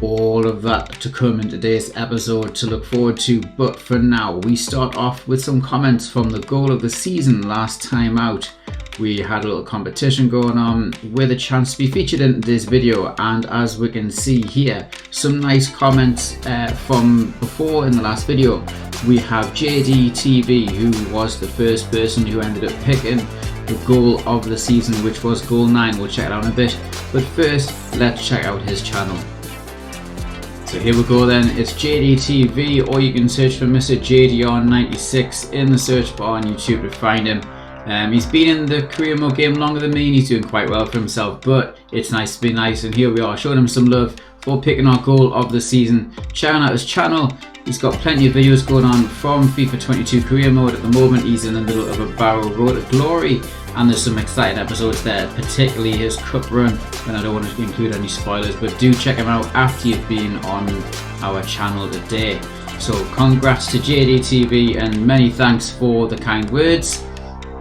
all of that to come in today's episode to look forward to, but for now we start off with some comments from the goal of the season last time out. We had a little competition going on with a chance to be featured in this video, and as we can see here, some nice comments from before in the last video. We have JDTV, who was the first person who ended up picking the goal of the season, which was goal 9. We'll check it out in a bit, but first let's check out his channel. So here we go then, it's JDTV, or you can search for Mr. JDR96 in the search bar on YouTube to find him. He's been in the career mode game longer than me and he's doing quite well for himself, but it's nice to be nice, and here we are showing him some love for picking our goal of the season. Checking out his channel, he's got plenty of videos going on from FIFA 22 career mode. At the moment he's in the middle of a barrel road to glory, and there's some exciting episodes there, particularly his cup run, and I don't want to include any spoilers, but do check him out after you've been on our channel today. So congrats to JDTV and many thanks for the kind words.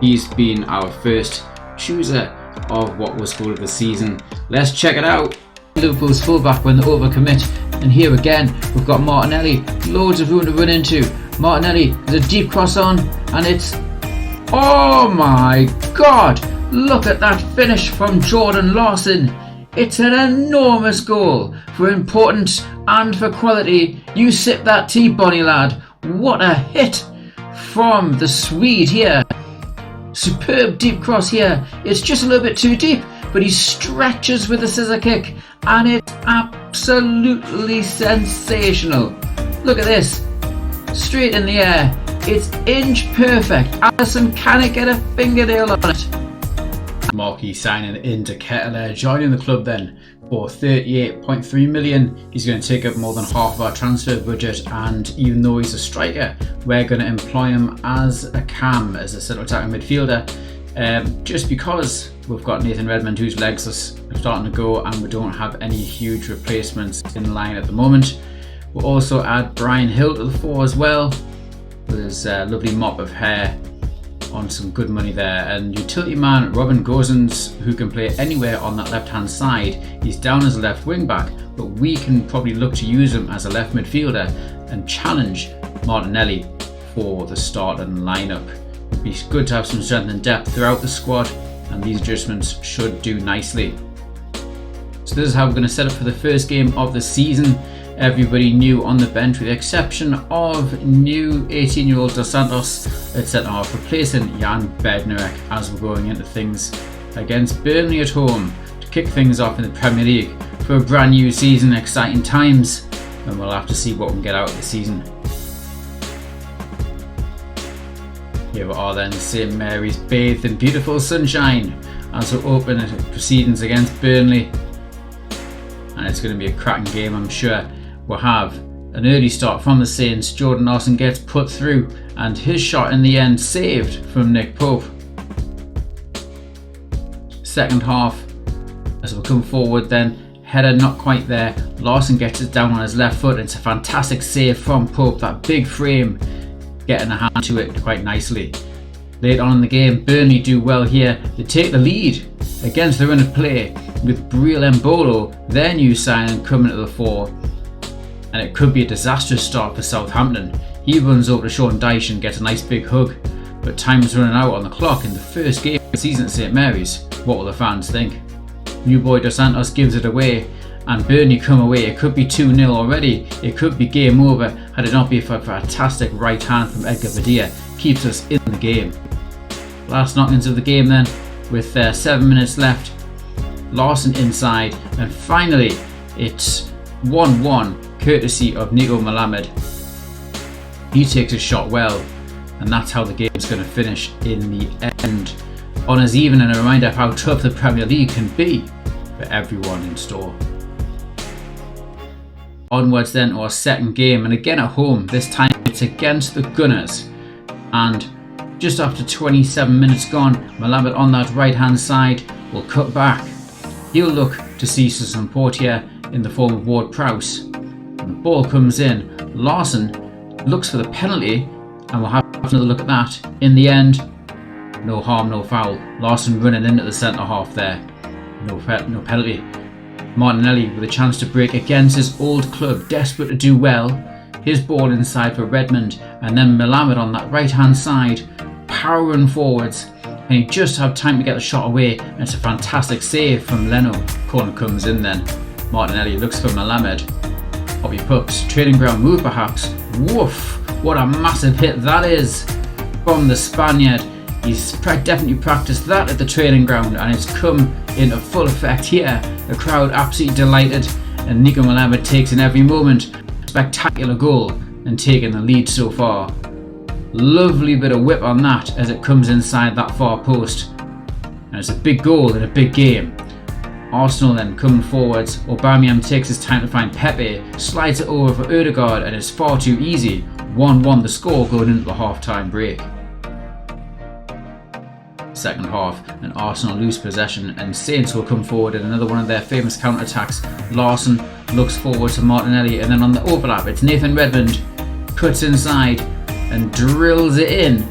He's been our first chooser of what was goal of the season. Let's check it out. Liverpool's fullback when they overcommit, and here again we've got Martinelli, loads of room to run into. Martinelli, there's a deep cross on, and it's, oh my god, look at that finish from Jordan Larson. It's an enormous goal for importance and for quality. You sip that tea, Bonnie lad. What a hit from the Swede here. Superb deep cross here. It's just a little bit too deep, but he stretches with a scissor kick, and it's absolutely sensational. Look at this, straight in the air. It's inch perfect. Alisson cannot get a fingernail on it. Marquis signing into Kettle, joining the club then for 38.3 million. He's going to take up more than half of our transfer budget, and even though he's a striker, we're going to employ him as a cam, as a central attacking midfielder, just because we've got Nathan Redmond, whose legs are starting to go, and we don't have any huge replacements in line at the moment. We'll also add Brian Hill to the fore as well, with his lovely mop of hair, on some good money there. And utility man Robin Gosens, who can play anywhere on that left hand side. He's down as a left wing back, but we can probably look to use him as a left midfielder and challenge Martinelli for the starting lineup. It'd be good to have some strength and depth throughout the squad, and these adjustments should do nicely. So this is how we're going to set up for the first game of the season. Everybody new on the bench with the exception of new 18-year-old Dos Santos at centre half, replacing Jan Bednarek as we're going into things against Burnley at home to kick things off in the Premier League for a brand new season. Exciting times, and we'll have to see what we can get out of the season. Here we are then, St Mary's bathed in beautiful sunshine as we open proceedings against Burnley, and it's going to be a cracking game, I'm sure. We'll have an early start from the Saints. Jordan Larson gets put through, and his shot in the end saved from Nick Pope. Second half, as we come forward then, header not quite there. Larson gets it down on his left foot. It's a fantastic save from Pope, that big frame getting a hand to it quite nicely. Later on in the game, Burnley do well here. They take the lead against the run of play with Briel Mbolo, their new signing, coming to the fore. And it could be a disastrous start for Southampton. He runs over to Sean Dyche and gets a nice big hug, but time's running out on the clock in the first game of the season at St Mary's. What will the fans think? New boy Dos Santos gives it away, and Burnley come away. It could be 2-0 already. It could be game over had it not been for a fantastic right hand from Edgar Badia. Keeps us in the game. Last knockings of the game then, with 7 minutes left. Larson inside, and finally it's 1-1 courtesy of Nico Malamed. He takes a shot well, and that's how the game's going to finish in the end. On as even, and a reminder of how tough the Premier League can be for everyone in store. Onwards then to our second game, and again at home. This time it's against the Gunners, and just after 27 minutes gone, Malamed on that right hand side will cut back. He'll look to see some support here in the form of Ward Prowse. And the ball comes in. Larson looks for the penalty, and we'll have another look at that. In the end, no harm, no foul. Larson running into the centre half there. No penalty. Martinelli with a chance to break against his old club, desperate to do well. His ball inside for Redmond, and then Melamed on that right hand side, powering forwards, and he just had time to get the shot away, and it's a fantastic save from Leno. Corner comes in then. Martinelli looks for Melamed. Up he pucks, training ground move perhaps. Woof! What a massive hit that is from the Spaniard. He's definitely practiced that at the training ground, and it's come into full effect here. The crowd absolutely delighted, and Nico Melamed takes in every moment. Spectacular goal and taking the lead so far. Lovely bit of whip on that as it comes inside that far post, and it's a big goal in a big game. Arsenal then coming forwards. Aubameyang takes his time to find Pepe, slides it over for Odegaard, and it's far too easy. 1-1 the score going into the half-time break. Second half, and Arsenal lose possession, and Saints will come forward in another one of their famous counter-attacks. Larson looks forward to Martinelli, and then on the overlap it's Nathan Redmond, cuts inside and drills it in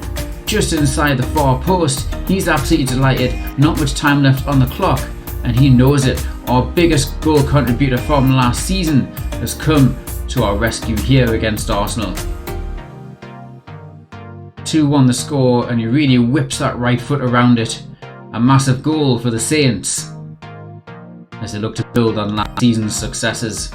just inside the far post. He's absolutely delighted, not much time left on the clock, and he knows it. Our biggest goal contributor from last season has come to our rescue here against Arsenal. 2-1 the score, and he really whips that right foot around it. A massive goal for the Saints as they look to build on last season's successes.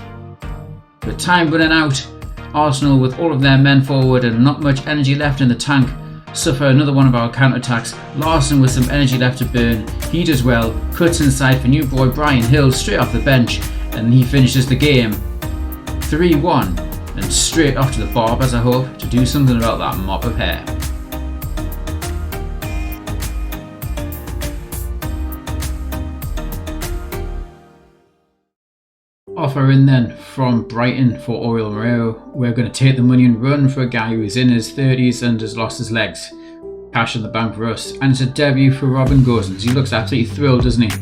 With time running out, Arsenal, with all of their men forward and not much energy left in the tank, suffer another one of our counter-attacks. Larson with some energy left to burn, he does well, cuts inside for new boy Brian Hill straight off the bench, and he finishes the game 3-1, and straight off to the barbers, I hope, to do something about that mop of hair. Offer in then from Brighton for Oriol Romeu. We're going to take the money and run for a guy who is in his 30s and has lost his legs. Cash in the bank for us, and it's a debut for Robin Gosens. He looks absolutely thrilled, doesn't he?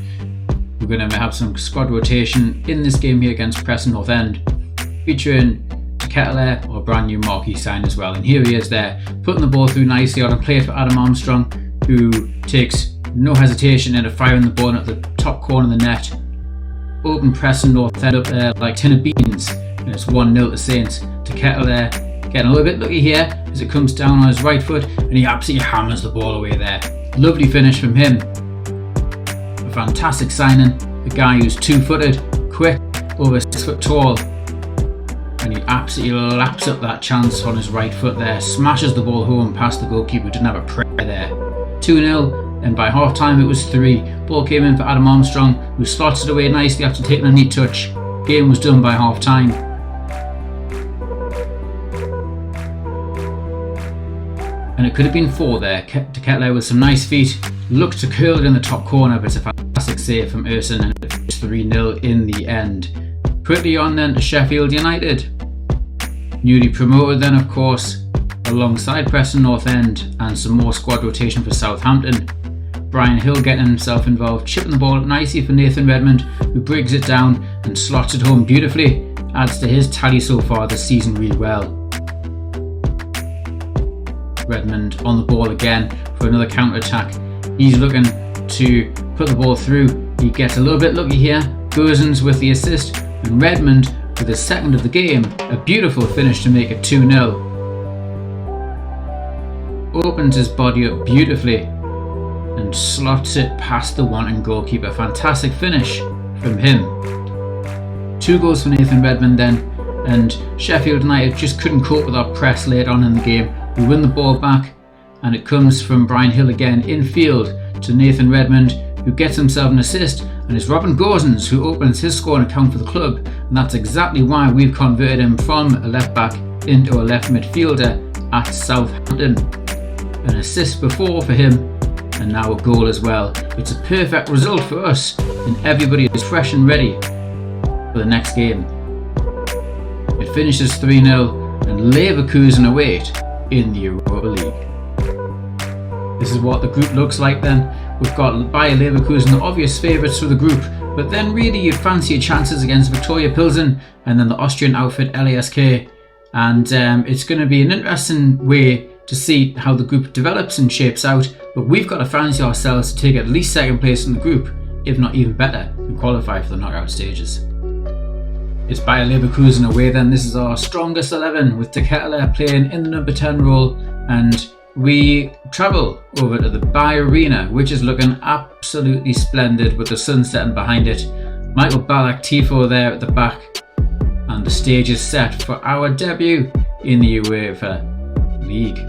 We're going to have some squad rotation in this game here against Preston North End, featuring Ketelaere, or brand new marquee sign as well. And here he is there, putting the ball through nicely on a play for Adam Armstrong, who takes no hesitation into firing the ball at the top corner of the net. Open Preston North End up there like tin of beans, and it's 1-0 to Saints. To Ketelaere, getting a little bit lucky here as it comes down on his right foot, and he absolutely hammers the ball away there. Lovely finish from him. A fantastic signing. The guy who's 2-footed, quick, over 6 foot tall, and he absolutely laps up that chance on his right foot there. Smashes the ball home past the goalkeeper, didn't have a prayer there. 2-0. And by half time it was 3. Ball came in for Adam Armstrong, who slots it away nicely after taking a neat touch. Game was done by half time. And it could have been 4 there. To Ketelaere with some nice feet. Looked to curl it in the top corner, but it's a fantastic save from Erson, and it's 3-0 in the end. Quickly on then to Sheffield United. Newly promoted then, of course, alongside Preston North End, and some more squad rotation for Southampton. Brian Hill getting himself involved, chipping the ball nicely for Nathan Redmond, who brings it down and slots it home beautifully. Adds to his tally so far this season really well. Redmond on the ball again for another counter-attack. He's looking to put the ball through. He gets a little bit lucky here. Gosens with the assist, and Redmond with his second of the game. A beautiful finish to make it 2-0. Opens his body up beautifully and slots it past the wanting goalkeeper. Fantastic finish from him. 2 goals for Nathan Redmond then, and Sheffield United just couldn't cope with our press late on in the game. We win the ball back, and it comes from Brian Hill again infield to Nathan Redmond, who gets himself an assist, and it's Robin Gosens who opens his scoring account for the club, and that's exactly why we've converted him from a left back into a left midfielder at Southampton. An assist before for him, and now a goal as well. It's a perfect result for us, and everybody is fresh and ready for the next game. It finishes 3-0, and Leverkusen await in the Europa League. This is what the group looks like then. We've got Bayer Leverkusen, the obvious favourites for the group, but then really you'd fancy your chances against Viktoria Pilsen and then the Austrian outfit LASK, and it's going to be an interesting way to see how the group develops and shapes out, but we've got to fancy ourselves to take at least second place in the group if not even better, and qualify for the knockout stages. It's Bayer Leverkusen away then. This is our strongest 11 with De Ketelaere playing in the number 10 role, and we travel over to the Bayer Arena, which is looking absolutely splendid with the sun setting behind it. Michael Ballack Tifo there at the back, and the stage is set for our debut in the UEFA League.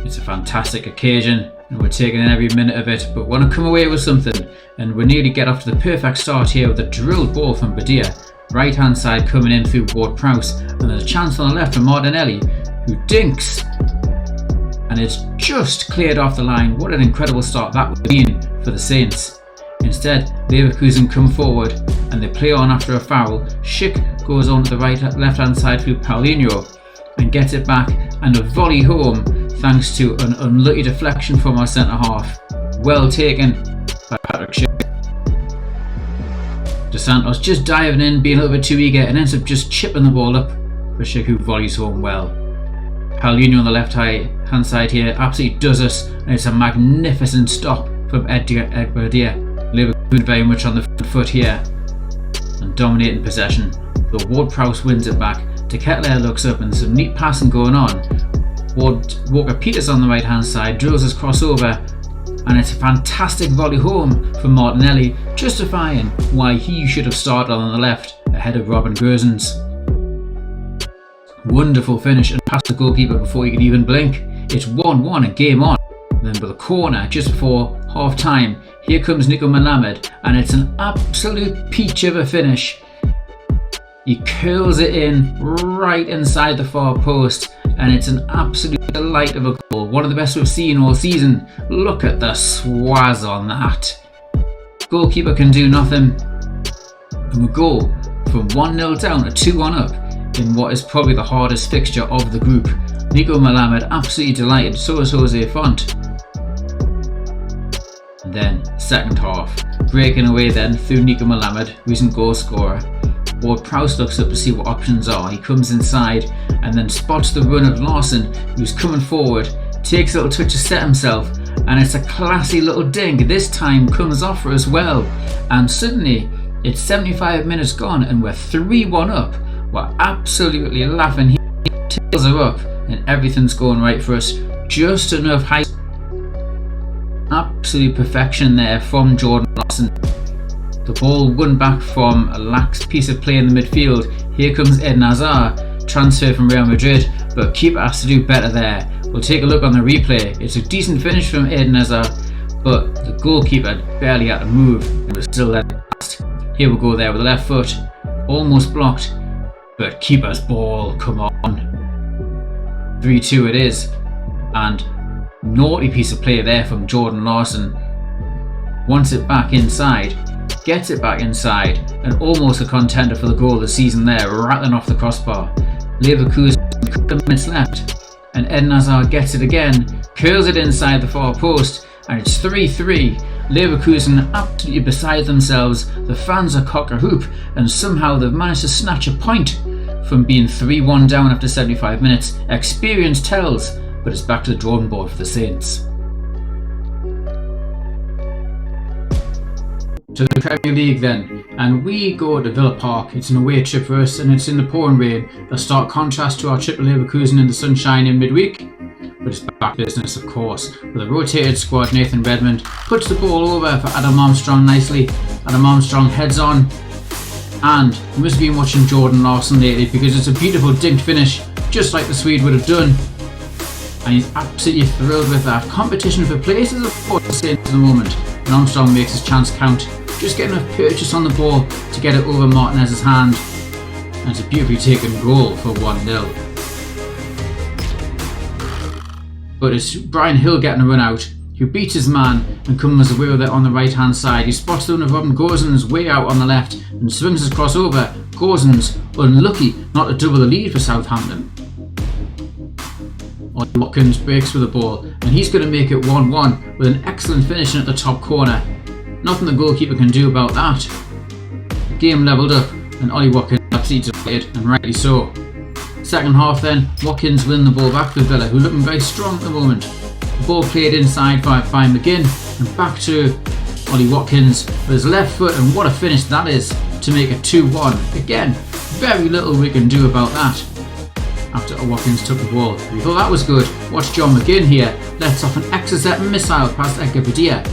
It's a fantastic occasion and we're taking in every minute of it, but want to come away with something, and we nearly get off to the perfect start here with a drilled ball from Badia. Right hand side coming in through Ward-Prowse, and there's a chance on the left for Martinelli, who dinks, and it's just cleared off the line. What an incredible start that would have been for the Saints. Instead, Leverkusen come forward and they play on after a foul. Schick goes on to the left hand side through Paulinho and gets it back, and a volley home thanks to an unlucky deflection from our centre half. Well taken by Patrick Schick. Dos Santos just diving in, being a little bit too eager, and ends up just chipping the ball up for Schick, who volleys home well. Paulinho on the left hand side here absolutely does us, and it's a magnificent stop from Badia. Leverkusen very much on the front foot here and dominating possession. The Ward-Prowse wins it back. De Ketelaere looks up and some neat passing going on. Walker-Peters on the right hand side drills his crossover, and it's a fantastic volley home from Martinelli, justifying why he should have started on the left ahead of Robin Gosens. Wonderful finish and past the goalkeeper before he could even blink. It's 1-1 and game on. And then with a corner just before half time, here comes Nico Malamed, and it's an absolute peach of a finish. He curls it in right inside the far post, and it's an absolute delight of a goal. One of the best we've seen all season. Look at the swaz on that. Goalkeeper can do nothing, and we go from 1-0 down to 2-1 up in what is probably the hardest fixture of the group. Nico Malamed absolutely delighted, so is Jose Fonte. And then second half, breaking away then through Nico Malamed, recent goal scorer. Ward-Prowse looks up to see what options are. He comes inside and then spots the run of Larson, who's coming forward, takes a little touch to set himself, and it's a classy little dink. This time comes off as well, and suddenly it's 75 minutes gone and we're 3-1 up. We're absolutely laughing here. Tails are up and everything's going right for us. Just enough height. Absolute perfection there from Jordan Larson. The ball won back from a lax piece of play in the midfield. Here comes Eden Hazard, transfer from Real Madrid, but keeper has to do better there. We'll take a look on the replay. It's a decent finish from Eden Hazard, but the goalkeeper barely had to move and was still let it past. Here we go there with the left foot, almost blocked, but keeper's ball, come on. 3-2 it is, and naughty piece of play there from Jordan Larson. Wants it back inside, gets it back inside, and almost a contender for the goal of the season there, rattling off the crossbar. Leverkusen, a couple of minutes left, and Eden Hazard gets it again, curls it inside the far post, and it's 3-3. Leverkusen absolutely beside themselves. The fans are cock a hoop, and somehow they've managed to snatch a point from being 3-1 down after 75 minutes. Experience tells, but it's back to the drawing board for the Saints. To the Premier League then, and we go to Villa Park. It's an away trip for us, and it's in the pouring rain, a stark contrast to our trip to Leverkusen in the sunshine in midweek. But it's back business, of course, with a rotated squad. Nathan Redmond puts the ball over for Adam Armstrong nicely. Adam Armstrong heads on, and you must have been watching Jordan Larson lately, because it's a beautiful dinked finish, just like the Swede would have done. And he's absolutely thrilled with that. Competition for places, of course, at the moment, and Armstrong makes his chance count. Just getting a purchase on the ball to get it over Martinez's hand, and it's a beautifully taken goal for 1-0. But it's Brian Hill getting a run out, who beats his man and comes away with it on the right hand side. He spots the one of Robin Gosens way out on the left and swings his crossover. Gosens unlucky not to double the lead for Southampton. Ollie Watkins breaks with the ball, and he's going to make it 1-1 with an excellent finishing at the top corner. Nothing the goalkeeper can do about that. The game levelled up, and Ollie Watkins absolutely delighted, and rightly so. Second half then, Watkins win the ball back for Villa, who are looking very strong at the moment. The ball played inside by McGinn, and back to Ollie Watkins with his left foot, and what a finish that is to make it 2-1. Again, very little we can do about that. After Watkins took the ball, we thought that was good. Watch John McGinn here, lets off an exocet missile past Edgar Padilla,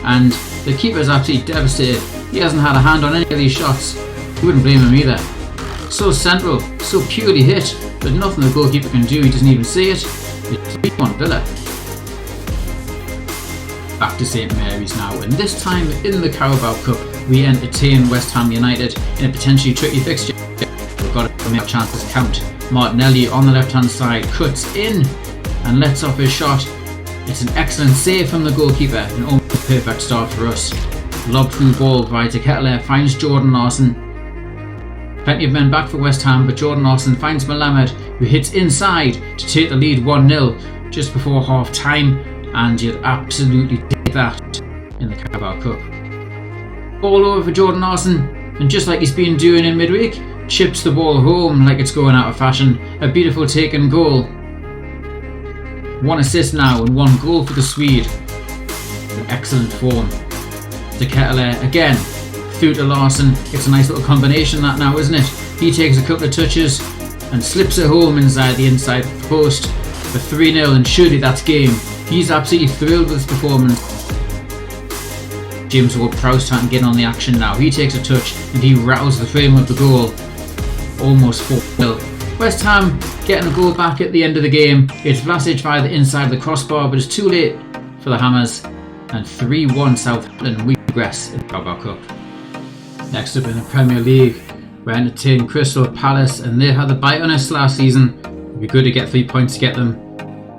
and the keeper's absolutely devastated. He hasn't had a hand on any of these shots. You wouldn't blame him either. So central, so purely hit, but nothing the goalkeeper can do, he doesn't even see it. It's 3-1 Villa. Back to St Mary's now, and this time in the Carabao Cup we entertain West Ham United in a potentially tricky fixture. We've got to make our chances count. Martinelli on the left hand side cuts in and lets off his shot. It's an excellent save from the goalkeeper, an almost perfect start for us. Lob through ball via to Kettler, finds Jordan Larson. Plenty of men back for West Ham, but Jordan Larson finds Malamed, who hits inside to take the lead 1-0 just before half time, and you'd absolutely take that in the Carabao Cup. Ball over for Jordan Larson, and just like he's been doing in midweek, chips the ball home like it's going out of fashion. A beautiful taken goal. 1 assist now and 1 goal for the Swede. An excellent form. De Kettler again, through to Larson. It's a nice little combination that now, isn't it? He takes a couple of touches and slips it home inside the inside post for 3-0, and surely that's game. He's absolutely thrilled with his performance. James Ward-Prowse trying to get on the action now. He takes a touch and he rattles the frame of the goal. Almost 4-0. West Ham getting a goal back at the end of the game. It's Vlasic via the inside of the crossbar, but it's too late for the Hammers. And 3-1 Southampton. We progress in the Carabao Cup. Next up in the Premier League, we entertain Crystal Palace, and they had the bite on us last season. It'd be good to get 3 points to get them.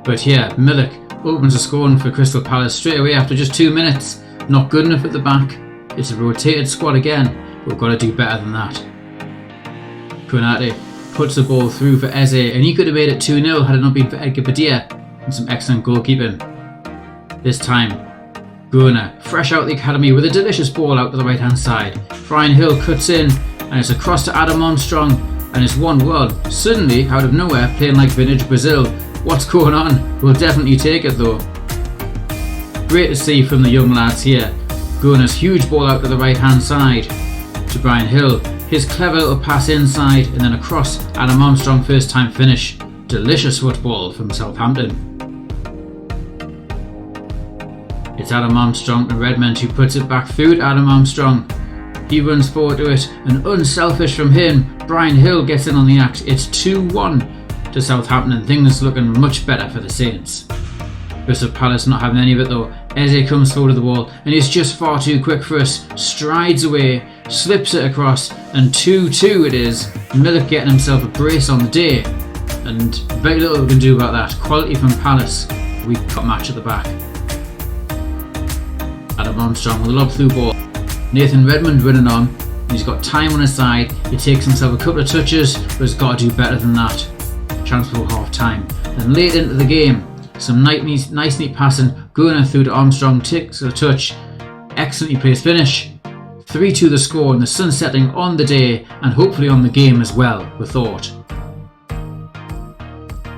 But here, Milik opens the scoring for Crystal Palace straight away after just 2 minutes. Not good enough at the back. It's a rotated squad again, but we've got to do better than that. Konate puts the ball through for Eze, and he could have made it 2-0 had it not been for Edgar Padilla and some excellent goalkeeping. This time, Gunnar, fresh out the academy with a delicious ball out to the right hand side. Brian Hill cuts in, and it's across to Adam Armstrong, and it's 1-1. Suddenly, out of nowhere, playing like vintage Brazil. What's going on? We'll definitely take it though. Great to see from the young lads here. Gunnar's huge ball out to the right hand side to Brian Hill. His clever little pass inside and then across. Adam Armstrong first time finish. Delicious football from Southampton. It's Adam Armstrong and Redmond who puts it back through to Adam Armstrong. He runs forward to it, and unselfish from him, Brian Hill gets in on the act. It's 2-1 to Southampton, and things looking much better for the Saints. Crystal Palace not having any of it though. Eze comes forward to the wall, and he's just far too quick for us. Strides away, slips it across, and 2-2 it is. Milik getting himself a brace on the day, and very little we can do about that. Quality from Palace. We've got match at the back. Adam Armstrong with a lob through ball. Nathan Redmond running on. He's got time on his side. He takes himself a couple of touches, but has got to do better than that. Chance for half time. Then late into the game, some nice neat passing. Gunnar through to Armstrong, takes a touch. Excellently placed finish. 3-2 the score, and the sun setting on the day and hopefully on the game as well, we thought.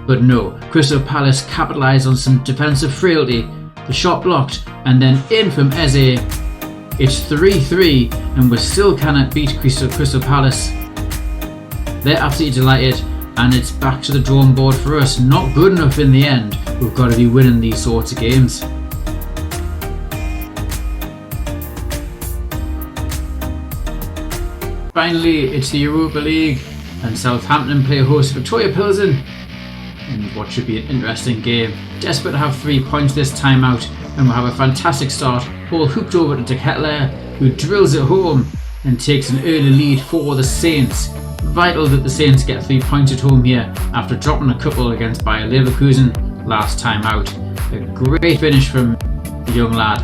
But no, Crystal Palace capitalised on some defensive frailty. The shot blocked, and then in from Eze. It's 3-3, and we still cannot beat Crystal Palace. They're absolutely delighted, and it's back to the drawing board for us. Not good enough in the end. We've got to be winning these sorts of games. Finally, it's the Europa League, and Southampton play host to Victoria Pilsen in what should be an interesting game. Desperate to have 3 points this time out, and we'll have a fantastic start. Ball hooped over to De Kettler, who drills it home and takes an early lead for the Saints. Vital that the Saints get 3 points at home here after dropping a couple against Bayer Leverkusen last time out. A great finish from the young lad.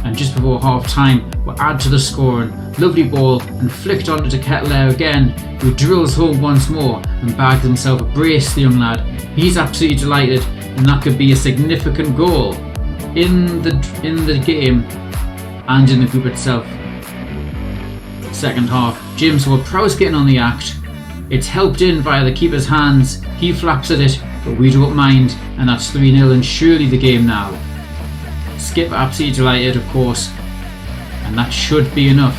And just before half time, we'll add to the scoring. Lovely ball and flicked onto De Kettler again, who drills home once more and bagged himself a brace, the young lad. He's absolutely delighted, and that could be a significant goal in the game and in the group itself. Second half, James Ward-Prowse getting on the act. It's helped in via the keeper's hands. He flaps at it, but we don't mind, and that's 3-0 and surely the game now. Skip absolutely delighted, of course, and that should be enough.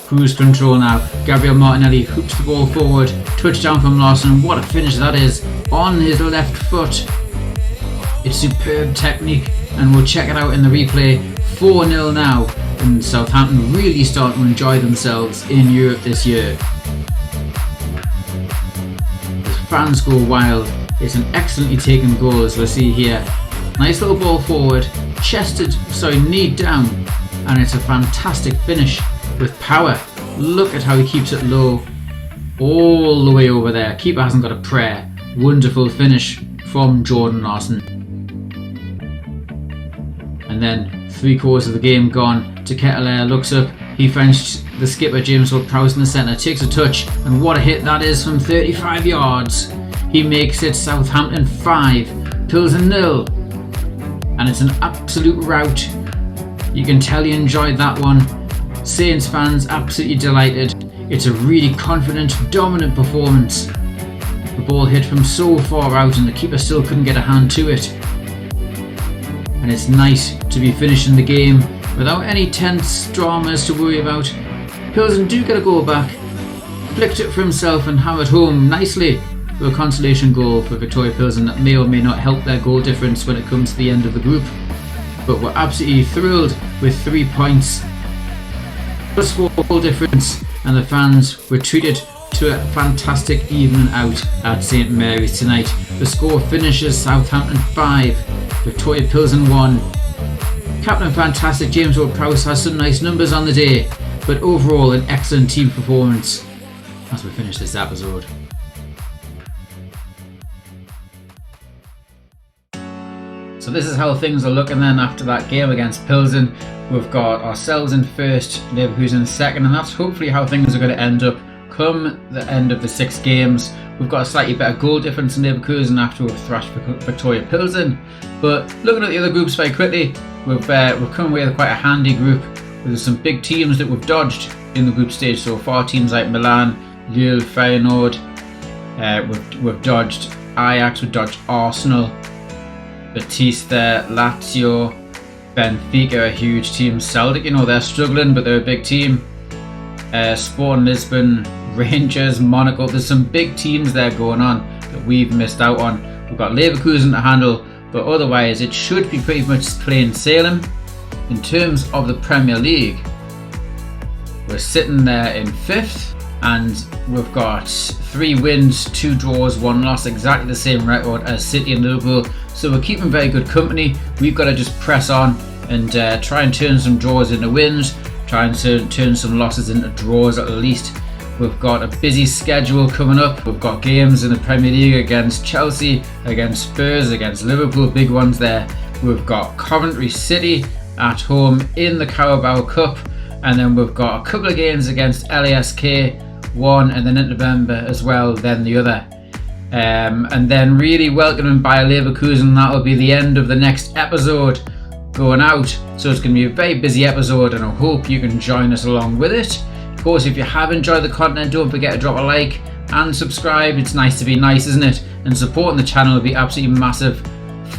Cruise control now. Gabriel Martinelli hoops the ball forward. Touchdown from Larson. What a finish that is on his left foot. It's superb technique, and we'll check it out in the replay. 4-0 now, and Southampton really starting to enjoy themselves in Europe this year. The fans go wild. It's an excellently taken goal, as we'll see here. Nice little ball forward, knee down, and it's a fantastic finish with power. Look at how he keeps it low, all the way over there. Keeper hasn't got a prayer. Wonderful finish from Jordan Larson. And then 3/4 of the game gone. Teketelaere looks up. He finds the skipper James Ward-Prowse in the centre, takes a touch, and what a hit that is from 35 yards. He makes it Southampton 5, Pilsen 0. And it's an absolute rout. You can tell you enjoyed that one. Saints fans absolutely delighted. It's a really confident, dominant performance. The ball hit from so far out and the keeper still couldn't get a hand to it. And it's nice to be finishing the game without any tense dramas to worry about. Pilsen do get a goal back. Flicked it for himself and hammered home nicely for a consolation goal for Victoria Pilsen that may or may not help their goal difference when it comes to the end of the group. But we're absolutely thrilled with 3 points. +4 goal difference, and the fans were treated to a fantastic evening out at St Mary's tonight. The score finishes Southampton 5, Victoria Pilsen 1. Captain Fantastic James Ward-Prowse has some nice numbers on the day, but overall an excellent team performance as we finish this episode. So this is how things are looking then after that game against Pilsen. We've got ourselves in first, Leverkusen in second, and that's hopefully how things are going to end up come the end of the 6 games. We've got a slightly better goal difference in Leverkusen after we've thrashed Victoria Pilsen. But looking at the other groups very quickly, we've come away with quite a handy group. There's some big teams that we've dodged in the group stage so far. Teams like Milan, Lille, Feyenoord. We've dodged Ajax, we've dodged Arsenal, Batista, Lazio, Benfica, a huge team. Celtic, they're struggling, but they're a big team. Sporting Lisbon, Rangers, Monaco. There's some big teams there going on that we've missed out on. We've got Leverkusen to handle, but otherwise it should be pretty much plain sailing. In terms of the Premier League, we're sitting there in 5th, and we've got 3 wins, 2 draws, 1 loss, exactly the same record as City and Liverpool. So we're keeping very good company. We've got to just press on and try and turn some draws into wins, try and turn some losses into draws at least. We've got a busy schedule coming up. We've got games in the Premier League against Chelsea, against Spurs, against Liverpool, big ones there. We've got Coventry City at home in the Carabao Cup, and then we've got a couple of games against LASK, one and then in November as well, then the other. And then really welcoming Bayer Leverkusen. That'll be the end of the next episode going out. So it's going to be a very busy episode, and I hope you can join us along with it. Of course, if you have enjoyed the content, don't forget to drop a like and subscribe. It's nice to be nice, isn't it? And supporting the channel will be absolutely massive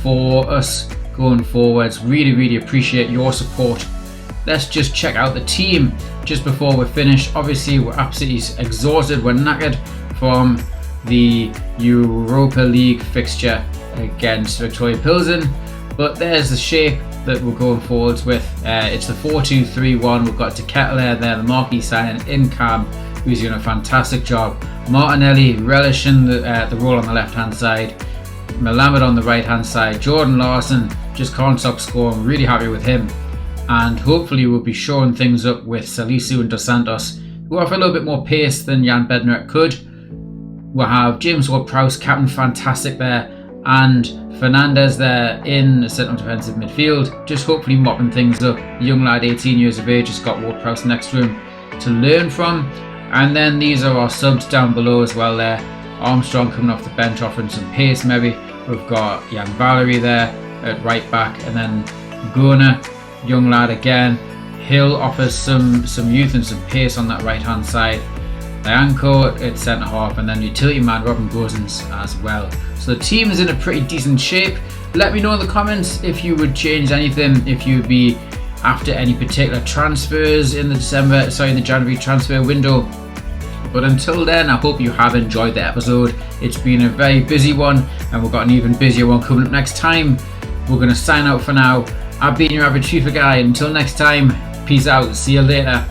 for us going forwards. Really appreciate your support. Let's just check out the team just before we're finished. Obviously, we're absolutely exhausted. We're knackered from the Europa League fixture against Victoria Pilsen, but there's the shape that we're going forwards with. It's the 4-2-3-1. We've got Teketelaere there, the marquee signing in Cam, who's doing a fantastic job. Martinelli relishing the role on the left hand side, Melamed on the right hand side. Jordan Larson just can't stop scoring. Really happy with him, and hopefully we'll be shoring things up with Salisu and Dos Santos, who offer a little bit more pace than Jan Bednarek could. We'll have James Ward-Prowse, captain fantastic there, and Fernandez there in the central defensive midfield, just hopefully mopping things up. Young lad, 18 years of age, has got Ward-Prowse next to him to learn from. And then these are our subs down below as well there. Armstrong coming off the bench offering some pace maybe. We've got Jan Valery there at right back, and then Gunnar, young lad again. Hill offers some youth and some pace on that right hand side. Dianco at centre half, and then utility man Robin Gosens as well. So the team is in a pretty decent shape. Let me know in the comments if you would change anything, if you would be after any particular transfers in the January transfer window. But until then, I hope you have enjoyed the episode. It's been a very busy one, and we've got an even busier one coming up next time. We're going to sign out for now. I've been your average FIFA guy. Until next time, peace out. See you later.